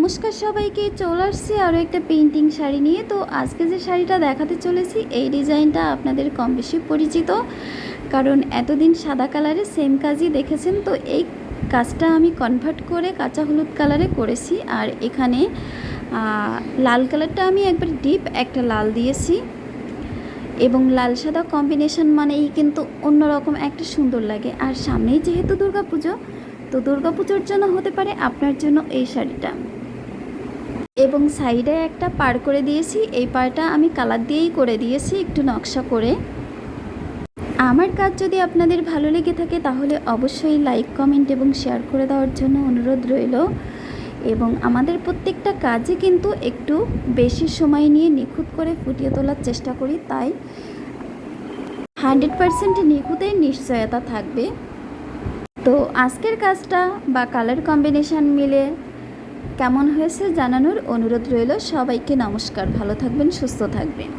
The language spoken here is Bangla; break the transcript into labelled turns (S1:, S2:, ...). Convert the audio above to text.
S1: নমস্কার সবাইকে, চলে আসছি আরও একটা পেইন্টিং শাড়ি নিয়ে। তো আজকে যে শাড়িটা দেখাতে চলেছি এই ডিজাইনটা আপনাদের কম বেশি পরিচিত, কারণ এতদিন সাদা কালারে সেম কাজই দেখেছেন। তো এই কাজটা আমি কনভার্ট করে কাঁচা হলুদ কালারে করেছি, আর এখানে লাল কালারটা আমি একবার ডিপ একটা লাল দিয়েছি, এবং লাল সাদা কম্বিনেশন মানেই কিন্তু অন্যরকম একটা সুন্দর লাগে। আর সামনেই যেহেতু দুর্গাপুজো, তো দুর্গাপুজোর জন্য হতে পারে আপনার জন্য এই শাড়িটা। এবং সাইডে একটা পার করে দিয়েছি, এই পাড়টা আমি কালার দিয়েই করে দিয়েছি একটু নকশা করে। আমার কাজ যদি আপনাদের ভালো লেগে থাকে তাহলে অবশ্যই লাইক, কমেন্ট এবং শেয়ার করে দেওয়ার জন্য অনুরোধ রইল। এবং আমাদের প্রত্যেকটা কাজে কিন্তু একটু বেশি সময় নিয়ে নিখুঁত করে ফুটিয়ে তোলার চেষ্টা করি, তাই 100% নিখুঁতের নিশ্চয়তা থাকবে। তো আজকের কাজটা বা কালার কম্বিনেশন মিলে কেমন হয়েছে জানানোর অনুরোধ রইল। সবাইকে নমস্কার, ভালো থাকবেন, সুস্থ থাকবেন।